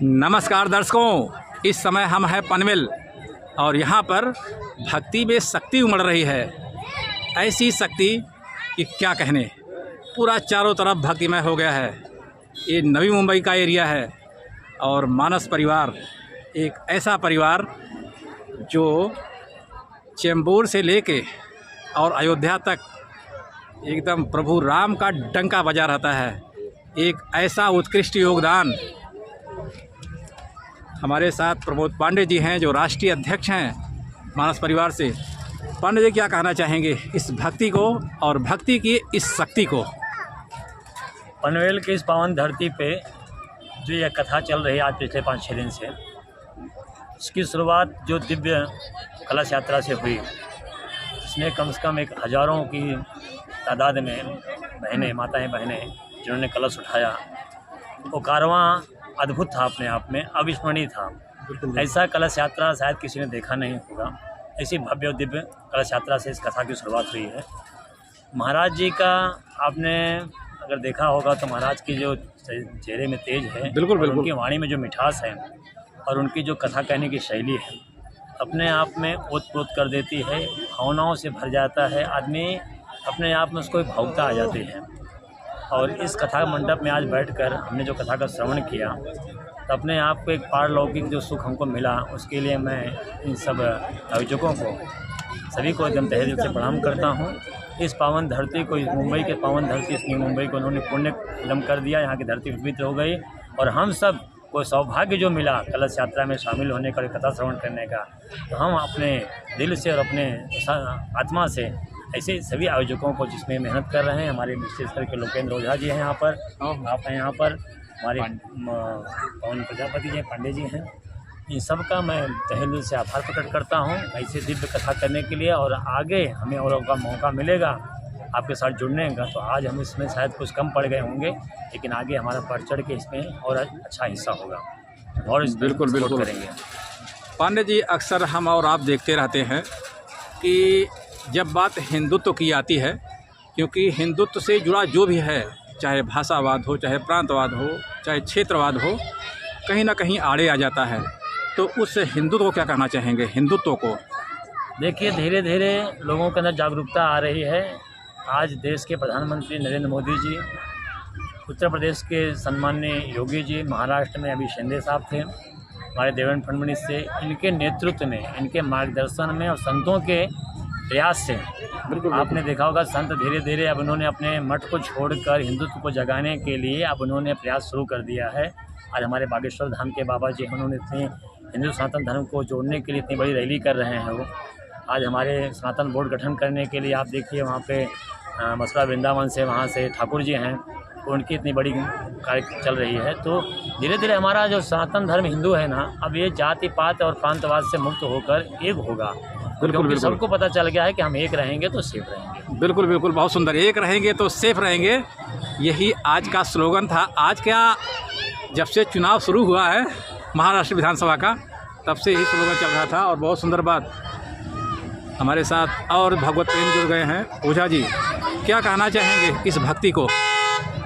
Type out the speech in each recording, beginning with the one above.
नमस्कार दर्शकों, इस समय हम हैं पनवेल और यहाँ पर भक्ति में शक्ति उमड़ रही है। ऐसी शक्ति कि क्या कहने, पूरा चारों तरफ भक्तिमय हो गया है। ये नवी मुंबई का एरिया है और मानस परिवार एक ऐसा परिवार जो चेंबूर से लेके और अयोध्या तक एकदम प्रभु राम का डंका बजा रहता है। एक ऐसा उत्कृष्ट योगदान। हमारे साथ प्रमोद पांडे जी हैं जो राष्ट्रीय अध्यक्ष हैं मानस परिवार से। पांडे जी क्या कहना चाहेंगे इस भक्ति को और भक्ति की इस शक्ति को? पनवेल की इस पावन धरती पे जो यह कथा चल रही है आज पिछले 5-6 दिन से, इसकी शुरुआत जो दिव्य कलश यात्रा से हुई, इसमें कम से कम एक हज़ारों की तादाद में बहनें, माताएं बहनें जिन्होंने कलश उठाया। वो कारवां अद्भुत था, अपने आप में अविस्मरणीय था। ऐसा कलश यात्रा शायद किसी ने देखा नहीं होगा। ऐसी भव्य और दिव्य कलश यात्रा से इस कथा की शुरुआत हुई है। महाराज जी का आपने अगर देखा होगा तो महाराज की जो चेहरे में तेज है, बिल्कुल बिल्कुल, उनकी वाणी में जो मिठास है और उनकी जो कथा कहने की शैली है, अपने आप में ओत-प्रोत कर देती है, भावनाओं से भर जाता है। आदमी अपने आप में उसको भावुकता आ जाती है। और इस कथा मंडप में आज बैठकर हमने जो कथा का श्रवण किया तो अपने आप को एक पारलौकिक जो सुख हमको मिला, उसके लिए मैं इन सब आयोजकों को, सभी को एकदम तहे दिल से प्रणाम करता हूँ। इस पावन धरती को, इस मुंबई के पावन धरती, इस न्यू मुंबई को उन्होंने पुण्यदम कर दिया। यहाँ की धरती पवित्र हो गई और हम सब को सौभाग्य जो मिला कलश यात्रा में शामिल होने का, कथा श्रवण करने का, तो हम अपने दिल से और अपने आत्मा से ऐसे सभी आयोजकों को जिसमें मेहनत कर रहे हैं, हमारे विशेषकर के लोकेंद्र ओझा जी हैं यहाँ पर, आप हैं यहाँ पर, हमारे पवन प्रजापति जी, पांडे जी हैं, इन सब का मैं तहे दिल से आभार प्रकट करता हूँ ऐसे दिव्य कथा करने के लिए। और आगे हमें और का मौका मिलेगा आपके साथ जुड़ने का, तो आज हम इसमें शायद कुछ कम पड़ गए होंगे, लेकिन आगे हमारा बढ़ चढ़ के इसमें और अच्छा हिस्सा होगा और बिल्कुल बिल्कुल करेंगे। पांडे जी, अक्सर हम और आप देखते रहते हैं कि जब बात हिंदुत्व की आती है, क्योंकि हिंदुत्व से जुड़ा जो भी है, चाहे भाषावाद हो, चाहे प्रांतवाद हो, चाहे क्षेत्रवाद हो, कहीं ना कहीं आड़े आ जाता है। तो उस हिंदुत्व को क्या कहना चाहेंगे? हिंदुत्व को देखिए, धीरे धीरे लोगों के अंदर जागरूकता आ रही है। आज देश के प्रधानमंत्री नरेंद्र मोदी जी, उत्तर प्रदेश के सम्माननीय योगी जी, महाराष्ट्र में अभी शिंदे साहब थे, हमारे देवेंद्र फडणवीस से, इनके नेतृत्व में, इनके मार्गदर्शन में और संतों के प्रयास से, बिल्कुल आपने देखा होगा संत धीरे धीरे अब उन्होंने अपने मठ को छोड़कर हिंदुत्व को जगाने के लिए अब उन्होंने प्रयास शुरू कर दिया है। आज हमारे बागेश्वर धाम के बाबा जी, उन्होंने इतने हिंदू सनातन धर्म को जोड़ने के लिए इतनी बड़ी रैली कर रहे हैं। वो आज हमारे सनातन बोर्ड गठन करने के लिए आप देखिए वहाँ पे मथुरा वृंदावन से, वहाँ से ठाकुर जी हैं, उनकी इतनी बड़ी कार्य चल रही है। तो धीरे धीरे हमारा जो सनातन धर्म हिंदू है ना, अब ये जाति पात और प्रांतवाद से मुक्त होकर एक होगा। बिल्कुल, सबको पता चल गया है कि हम एक रहेंगे तो सेफ रहेंगे। बिल्कुल बिल्कुल, बहुत सुंदर। एक रहेंगे तो सेफ रहेंगे, यही आज का स्लोगन था। आज क्या, जब से चुनाव शुरू हुआ है महाराष्ट्र विधानसभा का, तब से ही स्लोगन चल रहा था। और बहुत सुंदर बात, हमारे साथ और भगवत प्रेम जुड़ गए हैं। ओझा जी, क्या कहना चाहेंगे इस भक्ति को?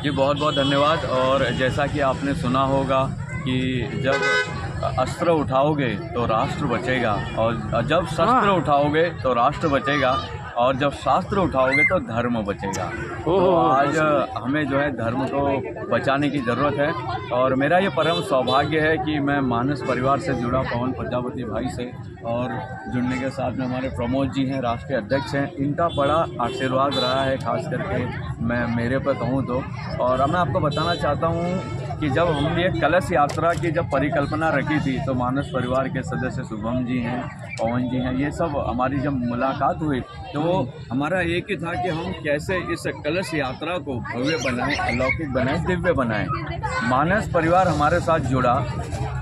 जी बहुत बहुत धन्यवाद। और जैसा कि आपने सुना होगा कि जब अस्त्र उठाओगे तो राष्ट्र बचेगा, और जब शस्त्र उठाओगे तो राष्ट्र बचेगा, और जब शास्त्र उठाओगे तो धर्म बचेगा। तो आज हमें जो है धर्म को बचाने की ज़रूरत है। और मेरा ये परम सौभाग्य है कि मैं मानस परिवार से जुड़ा, पवन प्रजापति भाई से, और जुड़ने के साथ में हमारे प्रमोद जी हैं, राष्ट्रीय अध्यक्ष हैं। इनका बड़ा आशीर्वाद रहा है, खास करके मैं मेरे पर कहूँ तो। और मैं आपको बताना चाहता हूँ कि जब हमने ये कलश यात्रा की जब परिकल्पना रखी थी, तो मानस परिवार के सदस्य शुभम जी हैं, पवन जी हैं, ये सब हमारी जब मुलाकात हुई तो हमारा एक ही था कि हम कैसे इस कलश यात्रा को भव्य बनाएं, अलौकिक बनाएं, दिव्य बनाएं। मानस परिवार हमारे साथ जुड़ा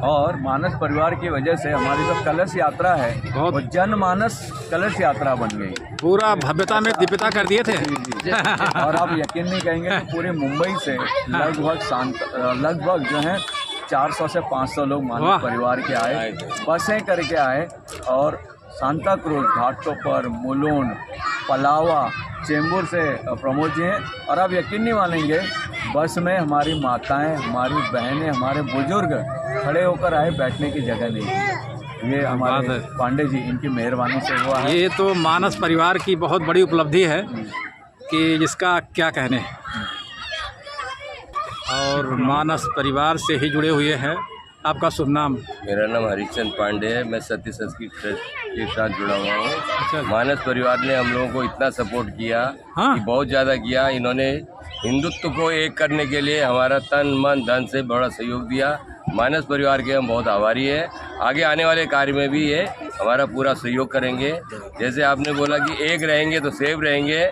और मानस परिवार की वजह से हमारी जो कलश यात्रा है वो जनमानस कलश यात्रा बन गई। पूरा भव्यता में दिव्यता कर दिए थे। और आप यकीन नहीं कहेंगे तो पूरे मुंबई से लगभग जो है 400 से 500 लोग मानस परिवार के आए, बसें करके आए, और सांता क्रूज घाटों पर, मुलुंड, पलावा, चेंबूर से प्रमोद जी हैं। और आप यकीन नहीं मानेंगे, बस में हमारी माताएं, हमारी बहनें, हमारे बुजुर्ग खड़े होकर आए, बैठने की जगह नहीं है। ये हमारे पांडे जी, इनकी मेहरबानी से हुआ है। ये तो मानस परिवार की बहुत बड़ी उपलब्धि है कि जिसका क्या कहने। और मानस परिवार से ही जुड़े हुए हैं। आपका शुभ नाम? मेरा नाम हरिचंद पांडे है। मैं सत्य संस्कृत ट्रस्ट के साथ जुड़ा हुआ हूँ। अच्छा। मानस परिवार ने हम लोगों को इतना सपोर्ट किया हाँ? कि बहुत ज़्यादा किया। इन्होंने हिंदुत्व को एक करने के लिए हमारा तन मन धन से बड़ा सहयोग दिया। मानस परिवार के हम बहुत आभारी है। आगे आने वाले कार्य में भी ये हमारा पूरा सहयोग करेंगे। जैसे आपने बोला कि एक रहेंगे तो सेफ रहेंगे।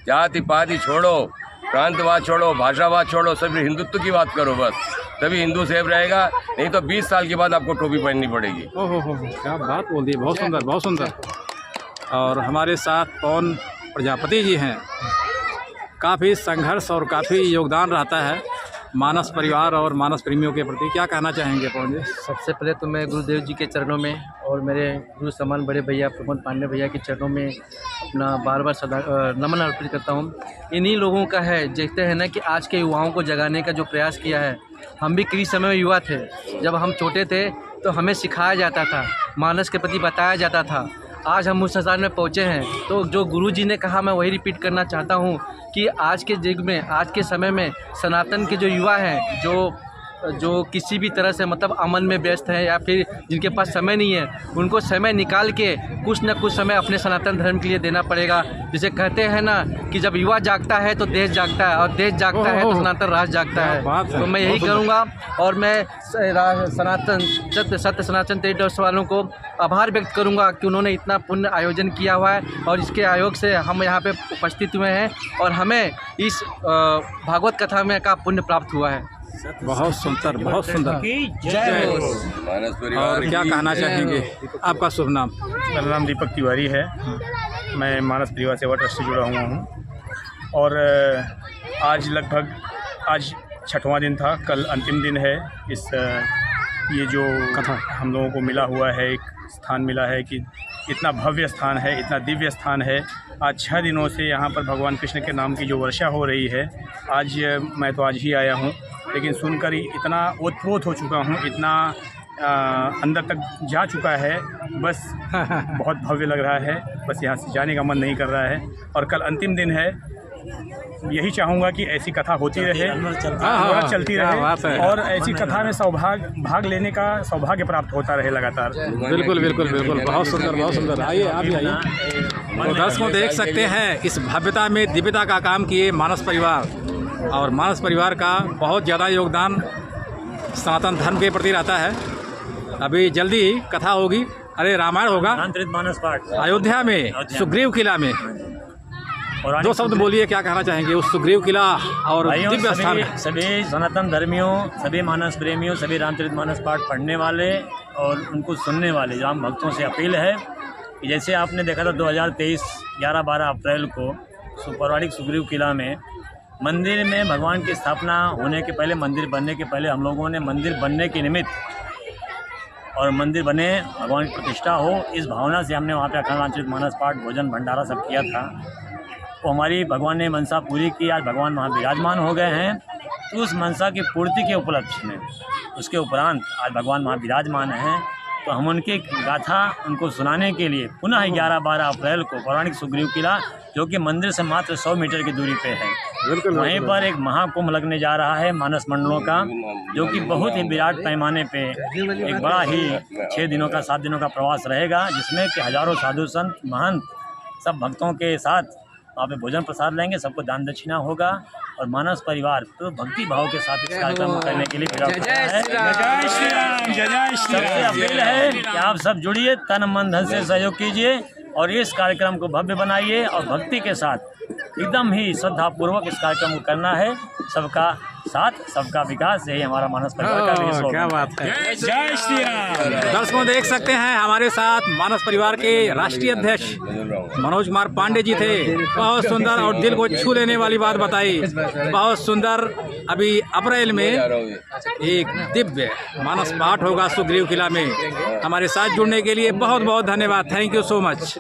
जाति पाति छोड़ो, प्रांतवाद छोड़ो, भाषावाद छोड़ो, सिर्फ हिंदुत्व की बात करो बस, तभी हिंदू सेफ रहेगा। नहीं तो 20 साल के बाद आपको टोपी पहननी पड़ेगी। ओहो हो, क्या बात बोल दी, बहुत सुंदर, बहुत सुंदर। और हमारे साथ पवन प्रजापति जी हैं। काफ़ी संघर्ष और काफ़ी योगदान रहता है मानस परिवार और मानस प्रेमियों के प्रति। क्या कहना चाहेंगे पवन जी? सबसे पहले तो मैं गुरुदेव जी के चरणों में और मेरे गुरु समान बड़े भैया प्रमोद पांडे भैया के चरणों में अपना बार बार सदा नमन अर्पित करता हूँ। इन्हीं लोगों का है, देखते हैं ना कि आज के युवाओं को जगाने का जो प्रयास किया है। हम भी किसी समय में युवा थे, जब हम छोटे थे तो हमें सिखाया जाता था, मानस के प्रति बताया जाता था। आज हम उस स्थान में पहुँचे हैं तो जो गुरु जी ने कहा मैं वही रिपीट करना चाहता हूँ कि आज के युग में, आज के समय में सनातन के जो युवा हैं, जो किसी भी तरह से मतलब अमल में व्यस्त हैं या फिर जिनके पास समय नहीं है, उनको समय निकाल के कुछ न कुछ समय अपने सनातन धर्म के लिए देना पड़ेगा। जिसे कहते हैं ना कि जब युवा जागता है तो देश जागता है, और देश जागता है तो सनातन राष्ट्र जागता है। तो मैं यही करूँगा और मैं सनातन सत्य सनातन ट्रस्ट वालों को आभार व्यक्त करूँगा कि उन्होंने इतना पुण्य आयोजन किया हुआ है और इसके आयोग से हम यहाँ पे उपस्थित हुए हैं और हमें इस भागवत कथा में का पुण्य प्राप्त हुआ है। बहुत सुंदर, बहुत सुंदर। मानस परिवार और क्या कहना चाहेंगे? आपका शुभ नाम? मेरा नाम दीपक तिवारी है। मैं मानस परिवार सेवा ट्रस्ट से जुड़ा हुआ हूँ और आज लगभग आज 6वां दिन था, कल अंतिम दिन है। ये जो कथा हम लोगों को मिला हुआ है, एक स्थान मिला है कि इतना भव्य स्थान है, इतना दिव्य स्थान है। आज 6 दिनों से यहाँ पर भगवान कृष्ण के नाम की जो वर्षा हो रही है, आज मैं तो आज ही आया हूँ, लेकिन सुनकर ही इतना ओतप्रोत हो चुका हूँ, इतना अंदर तक जा चुका है। बस बहुत भव्य लग रहा है, बस यहाँ से जाने का मन नहीं कर रहा है। और कल अंतिम दिन है, यही चाहूँगा कि ऐसी कथा होती रहे, चलती रहे और ऐसी कथा में भाग लेने का सौभाग्य प्राप्त होता रहे लगातार। बिल्कुल बिल्कुल बिल्कुल, बहुत सुंदर, बहुत सुंदर। आइए, आप भी आइए। तो दर्शकों देख सकते हैं इस भव्यता में दिव्यता का काम किए मानस परिवार, और मानस परिवार का बहुत ज़्यादा योगदान सनातन धर्म के प्रति रहता है। अभी जल्दी ही कथा होगी, अरे रामायण होगा मानस पाठ अयोध्या में, सुग्रीव किला में। और 2 शब्द बोलिए, क्या कहना चाहेंगे उस सुग्रीव किला और दिव्य स्थान? सभी सनातन धर्मियों, सभी मानस प्रेमियों, सभी रामचरित मानस पाठ पढ़ने वाले और उनको सुनने वाले राम भक्तों से अपील है कि जैसे आपने देखा था 2023 11-12 अप्रैल को पौराणिक सुग्रीव किला में मंदिर में भगवान की स्थापना होने के पहले, मंदिर बनने के पहले हम लोगों ने मंदिर बनने के निमित्त और मंदिर बने, भगवान की प्रतिष्ठा हो, इस भावना से हमने वहाँ पे अखंड रामचरित मानस पाठ, भोजन भंडारा सब किया था। तो हमारी भगवान ने मनसा पूरी की, आज भगवान वहाँ विराजमान हो गए हैं। तो उस मनसा की पूर्ति के उपलक्ष्य में, उसके उपरांत आज भगवान वहाँ विराजमान हैं। तो हम उनकी गाथा उनको सुनाने के लिए पुनः 11-12 अप्रैल को पौराणिक सुग्रीव किला, जो कि मंदिर से मात्र 100 मीटर की दूरी पे है, वहीं पर एक महाकुंभ लगने जा रहा है मानस मंडलों का, जो कि बहुत ही विराट पैमाने पे एक बड़ा ही 6 दिनों का 7 दिनों का प्रवास रहेगा, जिसमें कि हजारों साधु संत महंत सब भक्तों के साथ वहाँ पे भोजन प्रसाद लेंगे, सबको दान दक्षिणा होगा। और मानस परिवार तो भक्ति भाव के साथ इस कार्यक्रम को करने के लिए सबसे अपील है कि आप सब जुड़िए, तन मन धन से सहयोग कीजिए और इस कार्यक्रम को भव्य बनाइए और भक्ति के साथ एकदम ही श्रद्धापूर्वक इस कार्यक्रम को करना है। सबका साथ, सबका विकास, यही हमारा मानस परिवार का भी क्या बात है। जय श्री राम। दर्शकों देख सकते हैं हमारे साथ मानस परिवार के राष्ट्रीय अध्यक्ष मनोज कुमार पांडे जी थे। बहुत सुंदर और दिल को छू लेने वाली बात बताई, बहुत सुंदर। अभी अप्रैल में एक दिव्य मानस पाठ होगा सुग्रीव किला में। हमारे साथ जुड़ने के लिए बहुत बहुत धन्यवाद। Thank you so much.